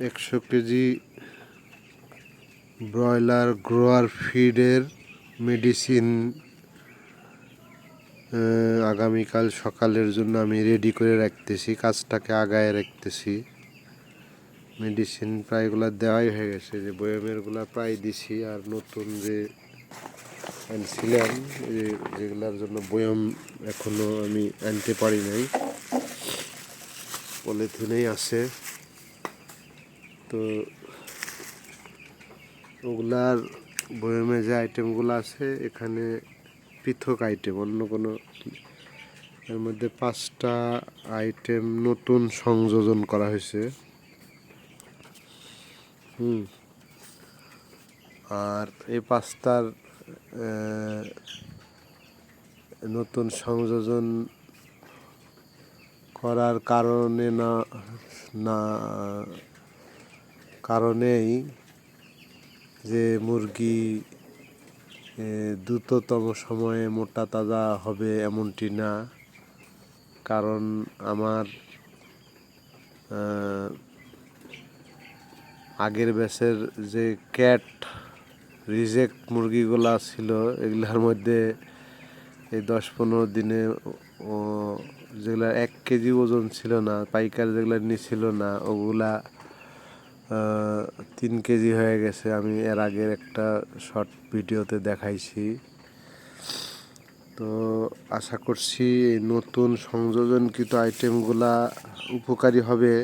100 KG broiler grower ফিডের medicine আগামীকাল সকালের জন্য আমি রেডি করে রাখতেছি, কাজটাকে আগায় রাখতেছি। মেডিসিন প্রায়গুলো দেওয়াই হয়ে গেছে, যে বয়ামেরগুলো প্রায় দিছি। আর নতুন যে আনছিলাম যেগুলোর জন্য বয়াম এখনো আমি আনতে পারি নাই, পলিথিনেই আছে। তো ওগুলার বয়ামে যে আইটেমগুলো আছে এখানে পৃথক আইটেম, অন্য কোনো। এর মধ্যে 5টা আইটেম নতুন সংযোজন করা হয়েছে। আর এই 5টার নতুন সংযোজন করার কারণেই যে মুরগি দ্রুততম সময়ে মোটা তাজা হবে এমনটি না। কারণ আমার আগের ব্যাচের যে ক্যাট রিজেক্ট মুরগিগুলা ছিল, এগুলার মধ্যে এই 10-15 দিনে যেগুলা 1 কেজি ওজন ছিল না, পাইকার যেগুলা নিছিল না, ওগুলা 3 কেজি হয়ে গেছে। আমি এর আগের একটা শর্ট ভিডিওতে দেখাইছি। তো আশা করছি এই নতুন সংযোজনকৃত আইটেমগুলা উপকারী হবে।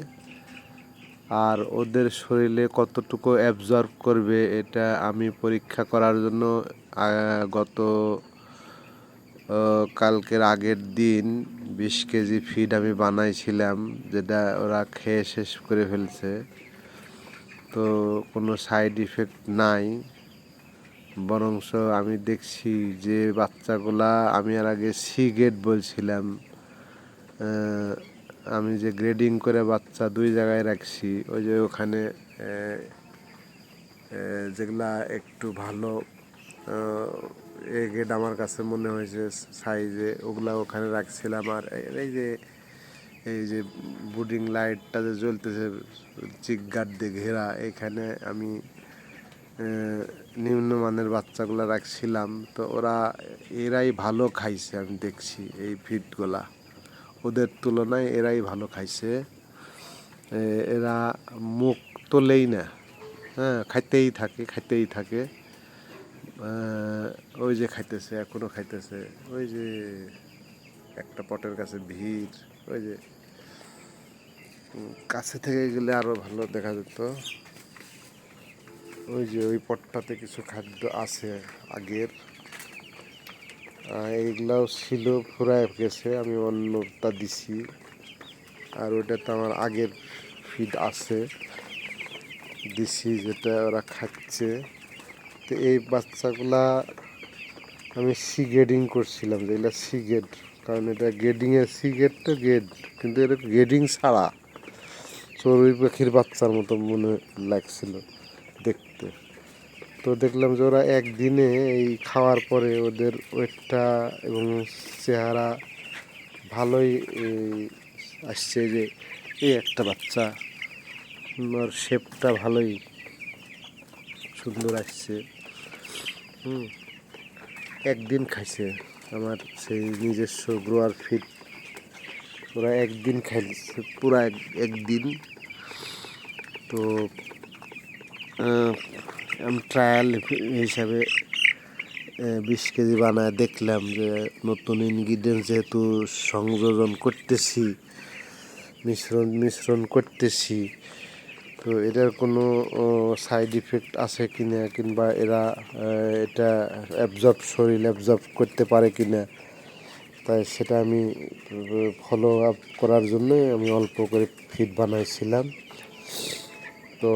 আর ওদের শরীরে কতটুকু অ্যাবজর্ব করবে এটা আমি পরীক্ষা করার জন্য গত কালকের আগের দিন 20 কেজি ফিড আমি বানাইছিলাম, যেটা ওরা খেয়ে শেষ করে ফেলছে। তো কোনো সাইড ইফেক্ট নাই, বরঞ্চ আমি দেখছি যে বাচ্চাগুলা আমি এর আগে সি গ্রেড বলছিলাম, আমি যে গ্রেডিং করে বাচ্চা 2 জায়গায় রাখছি, ওই যে ওখানে যেগুলা একটু ভালো এ গ্রেড আমার কাছে মনে হয়েছে সাইজে, ওগুলা ওখানে রাখছিলাম। আর এই যে বুডিং লাইটটা যে জ্বলতেছে চিক গার্ড দিয়ে ঘেরা, এখানে আমি নিম্নমানের বাচ্চাগুলো রাখছিলাম। তো এরাই ভালো খাইছে, আমি দেখছি এই ফিডগুলা ওদের তুলনায় এরাই ভালো খাইছে। এরা মুখ তোলেই না, খাইতেই থাকে। ওই যে খাইতেছে, এখনো খাইতেছে। ওই যে একটা পটের কাছে ভিড়, ওই যে কাছে থেকে গেলে আরো ভালো দেখা যেত। ওই যে ওই পটটাতে কিছু খাদ্য আছে আগের, এইগুলাও ছিল, ফুরায় গেছে, আমি অন্যটা দিছি। আর ওইটা তো আমার আগের ফিড আছে, দিছি, যেটা ওরা খাচ্ছে। তো এই বাচ্চাগুলা আমি সি গ্রেডিং করছিলাম, যেগুলো সি গ্রেড, কারণ এটা গ্রেডিংয়ের সি গ্রেড তো গ্রেড, কিন্তু এটা গ্রেডিং ছাড়া চড়ুই পাখির বাচ্চার মতো মনে লাগছিল দেখতে। তো দেখলাম যে ওরা একদিনে এই খাওয়ার পরে ওদের ওয়েটটা এবং চেহারা ভালোই আসছে। যে এই একটা বাচ্চা, ওর শেপটা ভালোই সুন্দর আসছে। একদিন খাইছে আমার সেই নিজস্ব গ্রোয়ার ফিড, ওরা একদিন খাইছে, পুরা একদিন। তো আমি ট্রায়াল হিসাবে 20 কেজি বানায় দেখলাম যে নতুন ইনগ্রিডিয়েন্টস যেহেতু সংযোজন করতেছি, মিশ্রণ করতেছি, তো এটার কোনো সাইড ইফেক্ট আছে কিনা, কিংবা এরা এটা শরীর অ্যাবজর্ব করতে পারে কিনা, তাই সেটা আমি ফলো আপ করার জন্যই আমি অল্প করে ফিড বানাইছিলাম। তো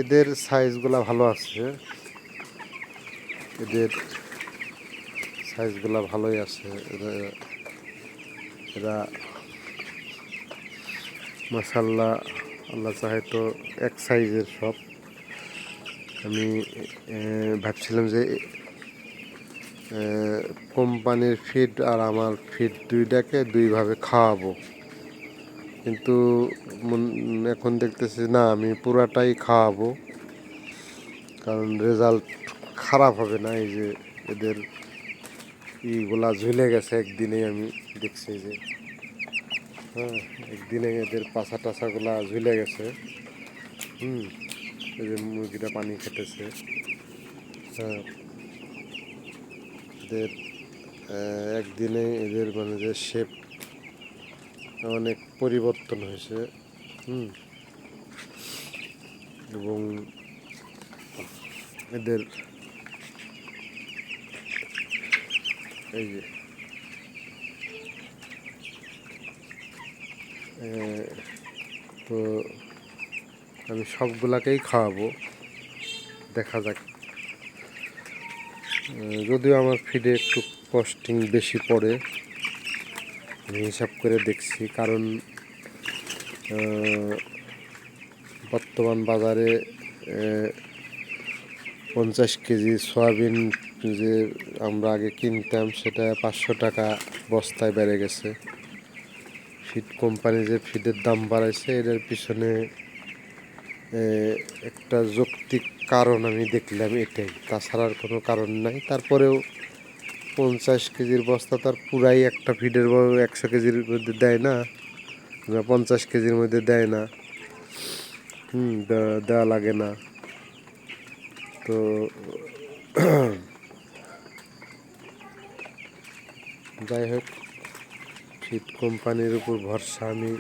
এদের সাইজগুলো ভালো আছে, এদের সাইজগুলো ভালোই আছে। এরা মাশাআল্লাহ, আল্লাহ চাহে তো এক সাইজের সব। আমি ভাবছিলাম যে কোম্পানির ফিড আর আমার ফিড দুইটাকে দুইভাবে খাওয়াবো, কিন্তু এখন দেখতেছি না, আমি পুরাটাই খাওয়াবো, কারণ রেজাল্ট খারাপ হবে না। এই যে এদের ইগুলা ঝুলে গেছে একদিনেই, আমি দেখছি যে হ্যাঁ, একদিনে এদের পাছা টাছাগুলা ঝুলে গেছে। এই যে মুরগিটা পানি খেতেছে। হ্যাঁ, এদের একদিনে এদের মানে যে শেপ অনেক পরিবর্তন হয়েছে। এবং এদের এই যে তো আমি সবগুলাকেই খাওয়াবো, দেখা যাক। যদিও আমার ফিডে একটু কস্টিং বেশি পড়ে, আমি হিসাব করে দেখছি, কারণ বর্তমান বাজারে 50 কেজি সয়াবিন যে আমরা আগে কিনতাম, সেটা 500 টাকা বস্তায় বেড়ে গেছে। ফিড কোম্পানি যে ফিডের দাম বাড়াইছে, এটার পিছনে একটা যৌক্তিক কারণ আমি দেখলাম এটাই, তাছাড়া আর কোনো কারণ নাই। তারপরেও 50 কেজির বস্তা তার পুরাই একটা ফিডের 100 কেজির মধ্যে দেয় না, 50 কেজির মধ্যে দেয় না। দেওয়া লাগে না। তো যাই হোক, ফিড কোম্পানির উপর ভরসা, আমি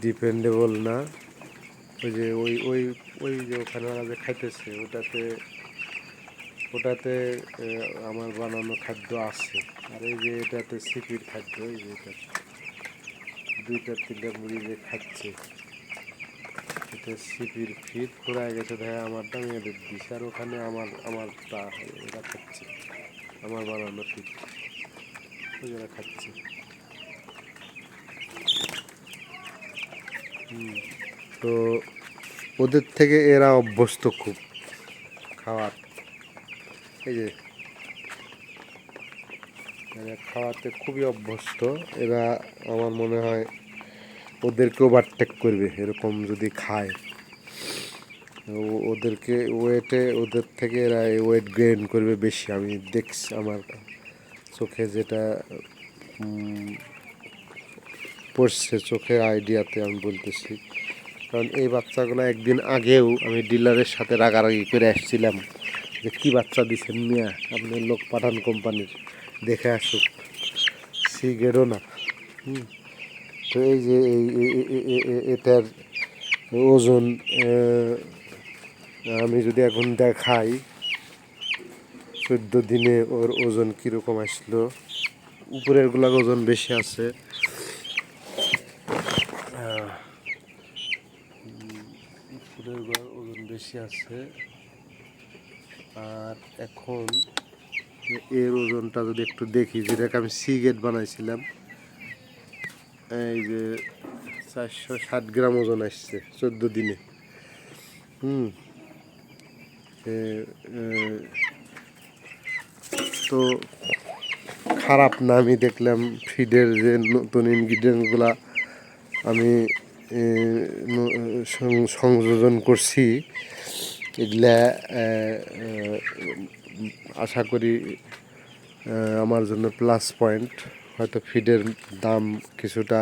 ডিপেন্ডেবল না। ওই যে ওই ওই ওই যে ওখানে ওরা যে খাইতেছে, ওটাতে আমার বানানো খাদ্য আছে। আর এই যে এটাতে সিপির খাদ্য, এই যে এটা 2-3টা মুড়ি যে খাচ্ছে, এটা সিপির ফিড ফুরায় গেছে, দেখা আমারটা আমি এদের দিচ্ছি। আর ওখানে আমারটা এরা খাচ্ছে, আমার বানানো ফিড ওরা খাচ্ছে। তো ওদের থেকে এরা অভ্যস্ত খুব খাওয়ার। এই যে এরা খাওয়াতে খুবই অভ্যস্ত। এরা আমার মনে হয় ওদেরকে ওভারটেক করবে এরকম যদি খায়। ওদেরকে ওদের থেকে এরা ওয়েট গেইন করবে বেশি, আমি দেখছি আমার চোখে যেটা পড়ছে, চোখের আইডিয়াতে আমি বলতেছি। কারণ এই বাচ্চাগুলো একদিন আগেও আমি ডিলারের সাথে রাগারাগি করে আসছিলাম যে কী বাচ্চা দিচ্ছেন মিয়া, আপনি লোক পাঠান কোম্পানির, দেখে আসুক, সি গেরো না। তো এই যে এটার ওজন আমি যদি এখন দেখাই, 14 দিনে ওর ওজন কীরকম আসলো। উপরের গুলার ওজন বেশি আছে, উপরের গুলার ওজন বেশি আছে। আর এখন এর ওজনটা যদি একটু দেখি, যেটাকে আমি সি গেট বানাইছিলাম, এই যে 460 গ্রাম ওজন আসছে 14 দিনে। তো খারাপ না, আমি দেখলাম ফিডের যে নতুন ইনগ্রিডিয়েন্টগুলা আমি সংযোজন করছি, এগুলা আশা করি আমার জন্য প্লাস পয়েন্ট। হয়তো ফিডের দাম কিছুটা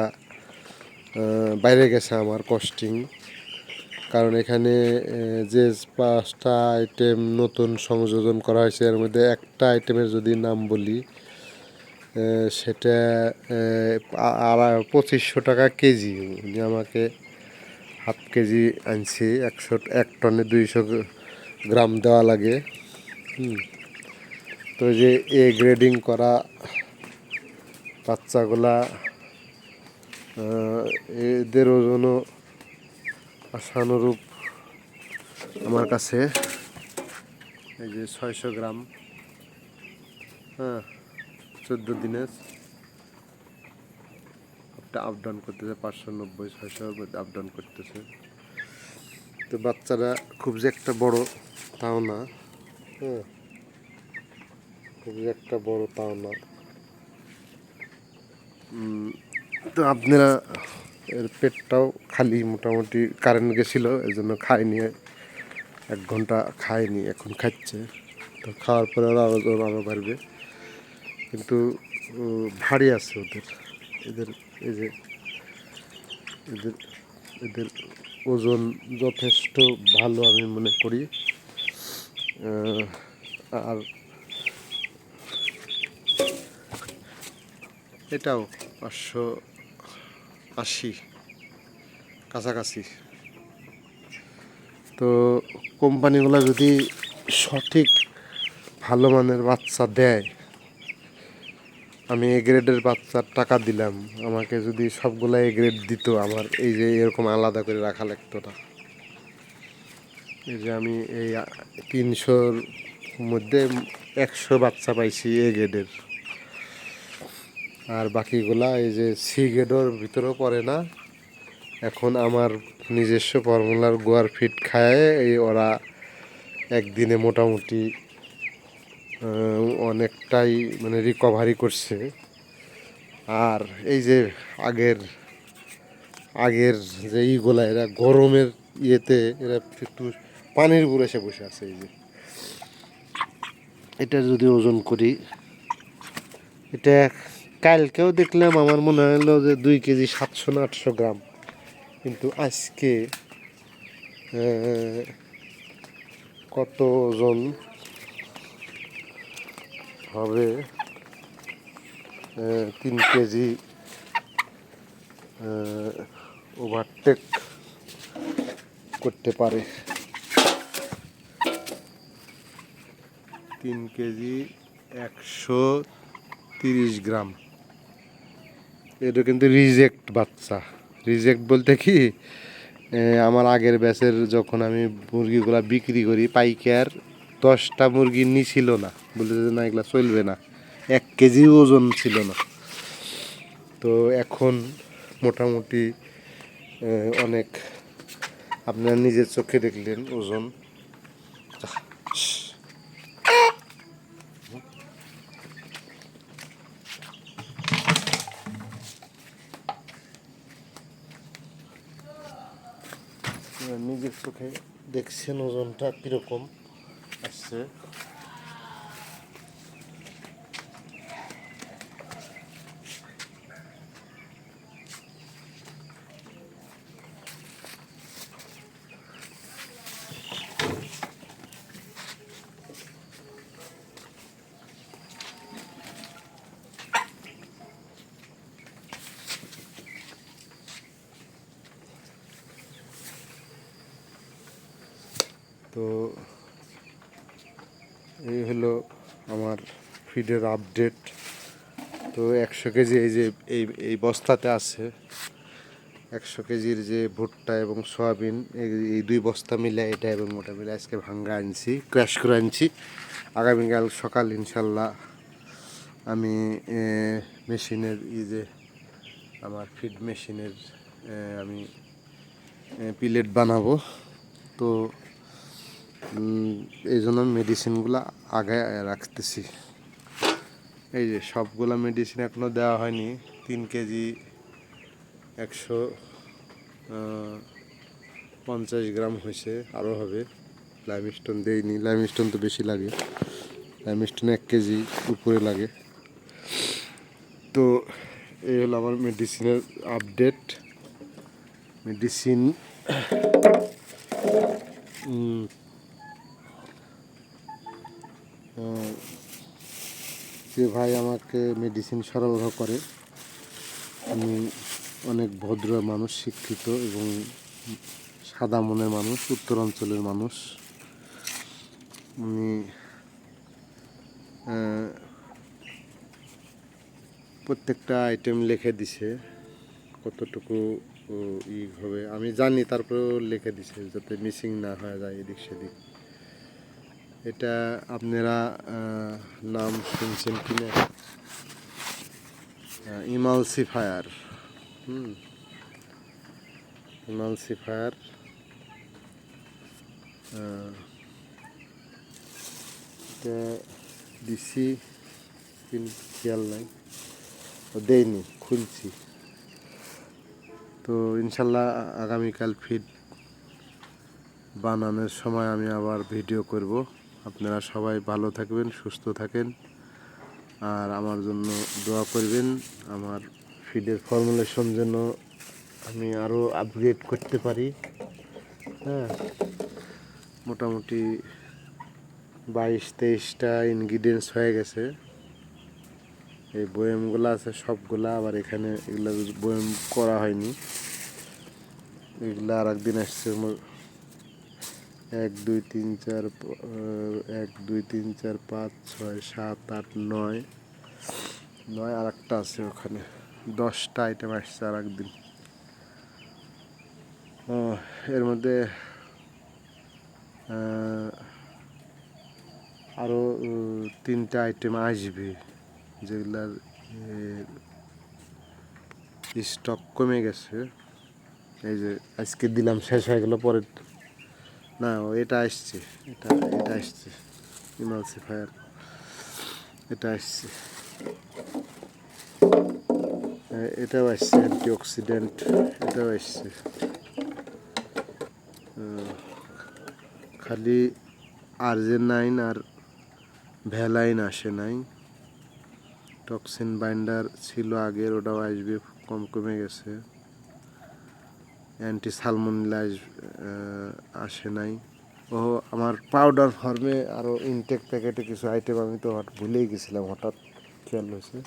বাইরে গেছে আমার কস্টিং, কারণ এখানে যে 5টা আইটেম নতুন সংযোজন করা হয়েছে, এর মধ্যে একটা আইটেমের যদি নাম বলি, সেটা 2500 টাকা কেজি। উনি আমাকে হাফ কেজি আনছি, 1 টনে 200 গ্রাম দেওয়া লাগে। তো যে গ্রেডিং করা বাচ্চাগুলা, এদের ওজনও আশানুরূপ আমার কাছে। এই যে 600 গ্রাম, 14 দিনের আপ ডাউন করতেছে, 590-600 আপ ডাউন করতেছে। তো বাচ্চারা খুব যে একটা বড় তাও না, খুব যে একটা বড় তাও না। তো আপনারা এর পেটটাও খালি, মোটামুটি কারেন্ট গেছিলো এর জন্য খায়নি, 1 ঘন্টা খায়নি, এখন খাচ্ছে। তো খাওয়ার পরে ওরা আরও বাড়বে, কিন্তু ভারী আছে ওদের, এদের এই যে এদের এদের ওজন যথেষ্ট ভালো আমি মনে করি। আর এটাও 580 কাছাকাছি। তো কোম্পানিগুলো যদি সঠিক ভালো মানের বাচ্চা দেয়, আমি এ গ্রেডের বাচ্চার টাকা দিলাম, আমাকে যদি সবগুলা এ গ্রেড দিত, আমার এই যে এরকম আলাদা করে রাখা লাগতো না। এই যে আমি এই 300-র মধ্যে 100 বাচ্চা পাইছি এ গ্রেডের, আর বাকিগুলা এই যে সি গ্রেডের ভিতরেও পড়ে না। এখন আমার নিজস্ব ফর্মুলার গোয়ার ফিট খায় এই ওরা একদিনে মোটামুটি অনেকটাই মানে রিকভারি করছে। আর এই যে আগের আগের যে ইগুলা, এরা গরমের ইয়েতে এরা একটু পানির উপরে এসে বসে আছে। এই যে এটা যদি ওজন করি, এটা কালকেও দেখলাম, আমার মনে হলো যে 2 কেজি 700 না 800 গ্রাম, কিন্তু আজকে কত ওজন হবে? 3 কেজি ওভারটেক করতে পারে। 3 কেজি 130 গ্রাম। এটা কিন্তু রিজেক্ট বাচ্চা। রিজেক্ট বলতে কি, আমার আগের ব্যাচের যখন আমি মুরগিগুলা বিক্রি করি পাইকার, 10টা মুরগি নিছিল না, বলে যে না এগুলা চলবে না, 1 কেজি ওজন ছিল না। তো এখন মোটামুটি অনেক, আপনারা নিজের চোখে দেখলেন ওজন। নিজের চোখে দেখছেন ওজনটা কীরকম আসছে। তো এই হলো আমার ফিডের আপডেট। তো 100 কেজি এই যে এই বস্তাতে আছে, 100 কেজির যে ভুট্টা এবং সয়াবিন, এই 2 বস্তা মিলে, এটা এবং ওটা মিলে আজকে ভাঙ্গা আনছি, ক্র্যাশ করে আনছি। আগামীকাল সকাল ইনশাল্লাহ আমি মেশিনের যে আমার ফিড মেশিনের আমি পিলেট বানাবো। তো এই জন্য মেডিসিনগুলো আগে রাখতেছি। এই যে সবগুলা মেডিসিন এখনও দেওয়া হয়নি। 3 কেজি 150 গ্রাম হয়েছে, আরও হবে। লাইমস্টোন দেইনি, লাইমস্টোন তো বেশি লাগে, লাইমস্টোন 1 কেজি উপরে লাগে। তো এই হলো আমার মেডিসিনের আপডেট। মেডিসিন যে ভাই আমাকে মেডিসিন সরবরাহ করে, আমি অনেক ভদ্র মানুষ, শিক্ষিত এবং সাদা মনের মানুষ, উত্তর অঞ্চলের মানুষ। আমি প্রত্যেকটা আইটেম লিখে দিছে কতটুকু হবে আমি জানি, তারপরেও লিখে দিছে যাতে মিসিং না হয়ে যায় এদিক সেদিক। এটা আপনারা নাম শুনছেন কিনা, ইমালসিফায়ার। ইমালসিফায়ার এটা দিছি, কিন্তু খেয়াল নাই, দেয়নি, খুলছি। তো তো ইনশাল্লাহ আগামীকাল ফিড বানানোর সময় আমি আবার ভিডিও করব। আপনারা সবাই ভালো থাকবেন, সুস্থ থাকেন, আর আমার জন্য দোয়া করবেন। আমার ফিডের ফর্মুলেশন যেন আমি আরও আপগ্রেড করতে পারি। হ্যাঁ, মোটামুটি 22-23টা ইনগ্রিডিয়েন্টস হয়ে গেছে। এই বয়ামগুলো আছে সবগুলা, আবার এখানে এগুলা বয়াম করা হয়নি, এগুলা আর একদিন আসছে। 1 2 3 4 1 2 3 4 5 6 7 8 9 9 আর একটা আছে ওখানে, 10টা আইটেম আসছে আর একদিন। এর মধ্যে আরও 3টা আইটেম আসবে, যেগুলার স্টক কমে গেছে। এই যে আজকে দিলাম, শেষ হয়ে গেল, পরে না এটা আসছে, এটা এটা আসছে ইমালসিফায়ার, এটা আসছে, এটাও আসছে অ্যান্টিঅক্সিডেন্ট, এটাও আসছে। খালি আর্জেনাইন আর ভ্যালাইন আসে নাই। টক্সিন বাইন্ডার ছিল আগের, ওটাও আসবে, কমে গেছে। অ্যান্টি সালমোনেলা আসে নাই। ও আমার পাউডার ফর্মে আরও ইনটেক প্যাকেটে কিছু আইটেম আমি তো ভুলেই গেছিলাম, হঠাৎ খেয়াল হয়েছে।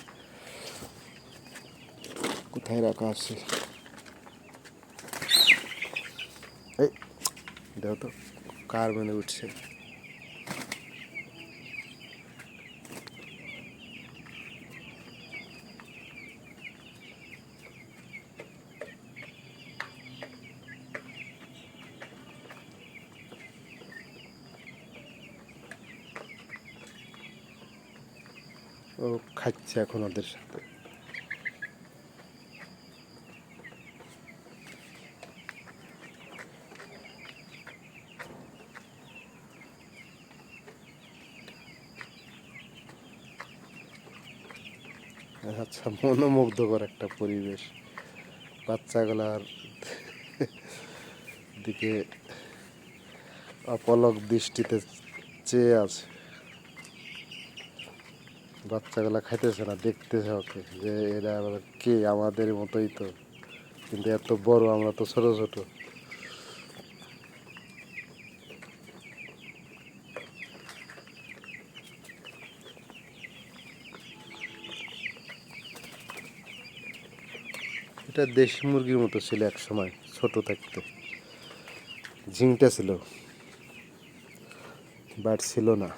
কোথায় রাখা আছে? এই দেখো তো কার মানে উঠছে। ও খাচ্ছে এখন ওদের সাথে। আচ্ছা, মনোমুগ্ধকর একটা পরিবেশ, বাচ্চাগুলার দিকে অপলক দৃষ্টিতে চেয়ে আছে। বাচ্চাগুলা খাইতেছে না, দেখতেছে ওকে, যে এরা আবার কে, আমাদের মতোই তো, কিন্তু এত বড়, আমরা তো ছোট ছোট। এটা দেশি মুরগির মতো ছিল এক সময়, ছোট থাকতে ঝিংটা ছিল, বাট ছিল না।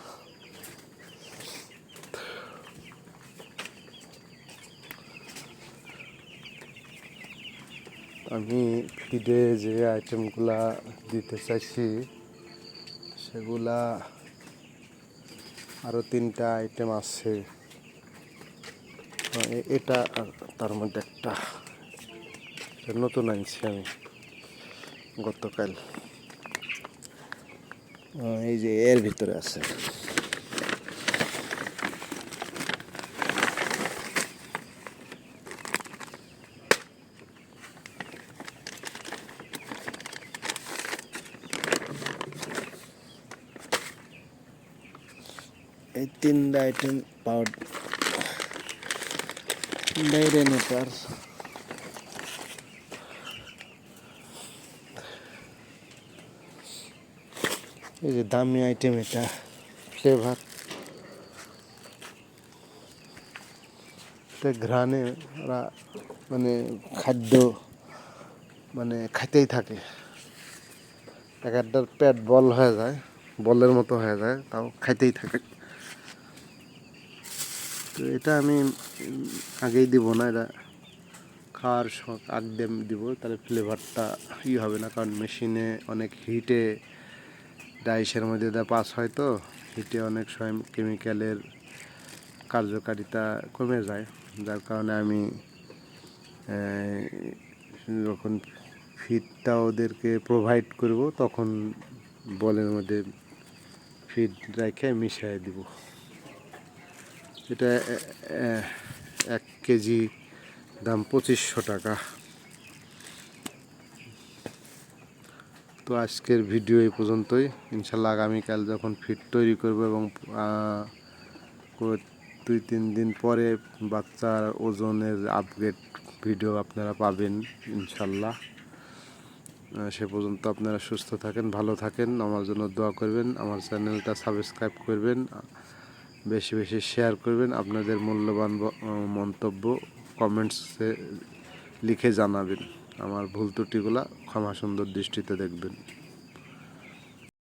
আমি ফিডে যে আইটেমগুলা দিতে চাইছি সেগুলা আরও 3টা আইটেম আছে। এটা তার মধ্যে একটা নতুন আনছি আমি গতকাল, এই যে এর ভিতরে আছে। এই 3টা আইটেম পাউডার, রেনেটার, এই যে দামি আইটেম, এটা ফ্লেভার, ঘ্রাণে ওরা মানে খাদ্য মানে খাইতেই থাকে, একটার পেট বল হয়ে যায়, বলের মতো হয়ে যায়, তাও খাইতেই থাকে। তো এটা আমি আগেই দিব না, এটা খাওয়ার আগে দিব, তাহলে ফ্লেভারটা হবে না, কারণ মেশিনে অনেক হিটে ডাইসের মধ্যে পাস হয়, তো হিটে অনেক সময় কেমিক্যালের কার্যকারিতা কমে যায়, যার কারণে আমি যখন ফিডটা ওদেরকে প্রোভাইড করব তখন বলের মধ্যে ফিড রেখে মিশিয়ে দিব। এটা 1 কেজি দাম 2500 টাকা। তো আজকের ভিডিও এই পর্যন্তই। ইনশাল্লাহ আগামীকাল যখন ফিড তৈরি করব এবং 2-3 দিন পরে বাচ্চার ওজনের আপগ্রেড ভিডিও আপনারা পাবেন ইনশাল্লাহ। সে পর্যন্ত আপনারা সুস্থ থাকেন, ভালো থাকেন, আমার জন্য দোয়া করবেন, আমার চ্যানেলটা সাবস্ক্রাইব করবেন, বেশি বেশি শেয়ার করবেন, আপনাদের মূল্যবান মন্তব্য কমেন্টসে লিখে জানাবেন, আমার ভুল ত্রুটিগুলো ক্ষমা সুন্দর দৃষ্টিতে দেখবেন।